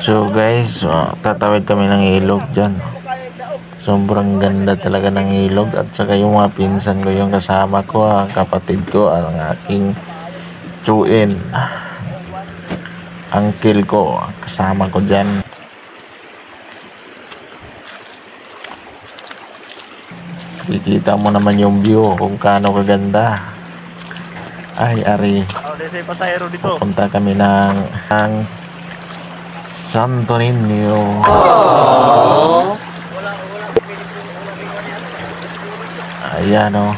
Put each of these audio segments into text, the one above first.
So guys, tatawid kami ng ilog dyan. Sobrang ganda talaga ng ilog. At saka yung mga pinsan ko, yung kasama ko, ang kapatid ko, ang aking tsuin, uncle ko, kasama ko dyan. Kikita mo naman yung view kung kaano kaganda. Ay, ari. Pupunta kami ng Santo Niño. Ayan o.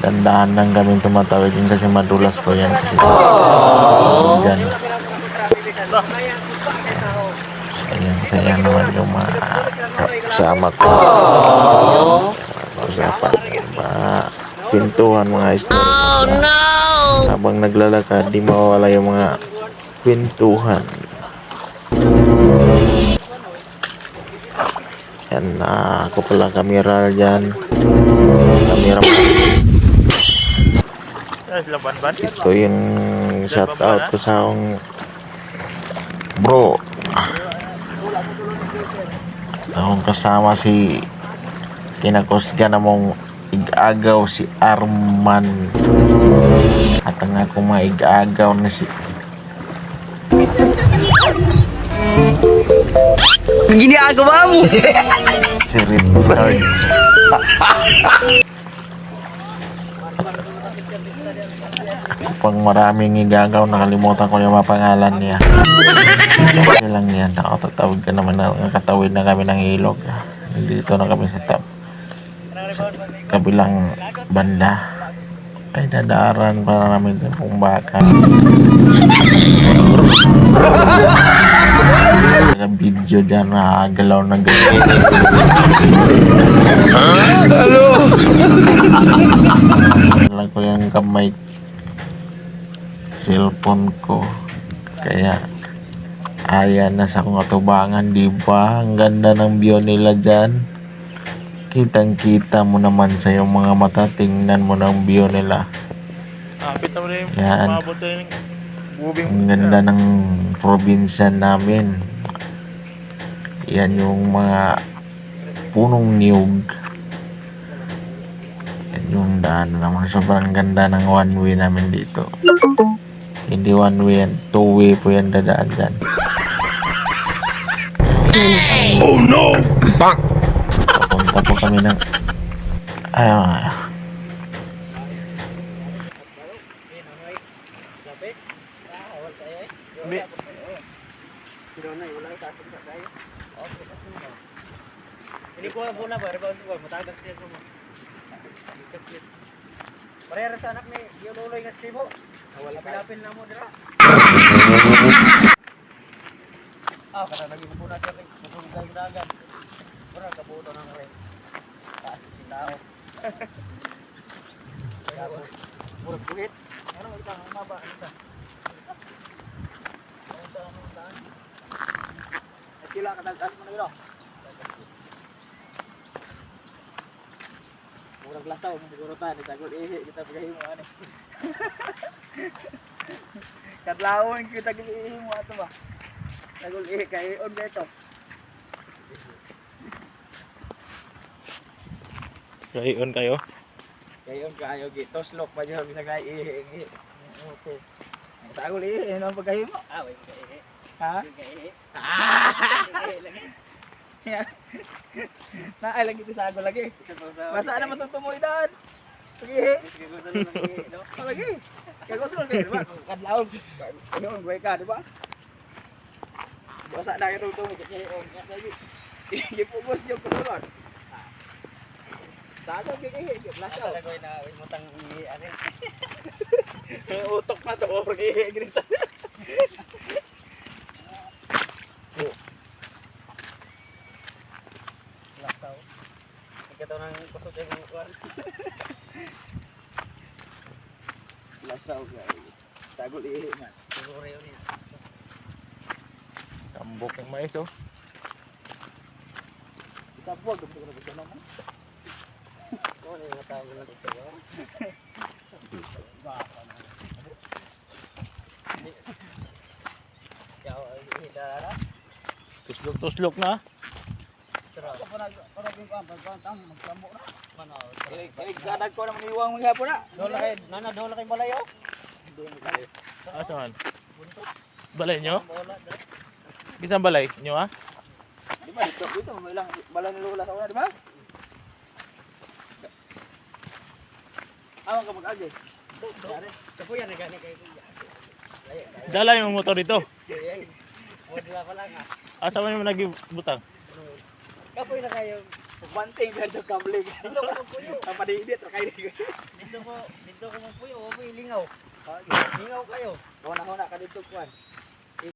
Dandahan lang kami tumatawid din kasi madulas po yan. Kasi dyan. Saya naman yung mga kasama ko. Usapan ba? Pintuhan mga istorya. Oh no! Habang naglalakad, di mawawala yung mga pintuhan. Yan na, ako pala kamera dyan. Kamera mo. Ito yung shout out ko sa akong bro. Akong kasama si kinakosga na mong igagaw si Arman. At ang akong mga igagaw na si Ginagawa mo. si Richard. Pag maraming igagaw, nakalimutan ko yung mga pangalan niya. Okay lang yan. Nakatatawid ka naman na nakatawid na kami ng ilog. Dito na kami sa kabilang banda. Ay, dadaaran para namin yung baka. Nag-video dyan na galaw na galaw. Hello. Alam ko yung kamay cellphone ko. Kaya ayan na sa kong atubangan, diba? Ang ganda ng view nila dyan. Kitang kita mo naman sa iyong mga mata. Tingnan mo ng view nila. Yan. Ang ganda ng probinsya namin. Yan yung mga punong niyog. Yan yung daan naman. Sobrang ganda ng one way namin dito. Hindi one way yan. Two way po yan dadaan dyan. Oh no! Bang! Papunta po kami ng Ini ko muna ba reba ko matagal siya mo. Parehas sa anak ni Yoloy nga si mo. Wala pilapil na mo dira. Kada naging muna siya rin. Matulog dagan. Wala kabuto ng rin. Taas ng tao. Murag buhit. Ano ito ang maba ito? Sila kadagdag mo na ito. Murag lasaw siguro ta nitagol kita pagahimo ani. Kadlawon kita gihimo ato ba. Tagol kay on dito. Kayon kayo. Kayon kayo gitoslok pa jud ginagay okay. Tagol ano pagahimo? Wait kay. Ha? Ay lagi ito sago lagi. Masa naman itong tumoy daan? Pagihi. Lagi. Kaya ko tulog kayo, diba? Kadlaon. Ano ang buhay ka, diba? Basa na kayo tumoy. Lagi. Ipugos yung kulungan. Sago gigihi. Lasaw. Talagoy na imutang ihi. Utok na to. Gihi. Ginita. Ikaw nang kusog yung kuwan. Lasaw guys. Sagol ihi man. Siguro yun yan. Tambok ng mais oh. Isapwag kung siguro gusto naman. Ano yung matawag na dito yun? Baka na. Kaya Tuslok-tuslok na. Gadag ko naman iwang mga po na. Dola kay balayo. Asaman? Balay nyo? Isang balay nyo ha? Di ba dito may ilang bala ni Lola sa una, di ba? Awan ka mag-agi. Kapuyan na gani kayo. Dala yung motor dito. Wala pa lang ah. Asaman mo nagbutang? Kapoy na kayo. Banting dito kable. Dito ko puyo. Ang padidit ra kayo. Dito ko magpuyo, o may lingaw. Lingaw kayo. Hona ka dito kuan.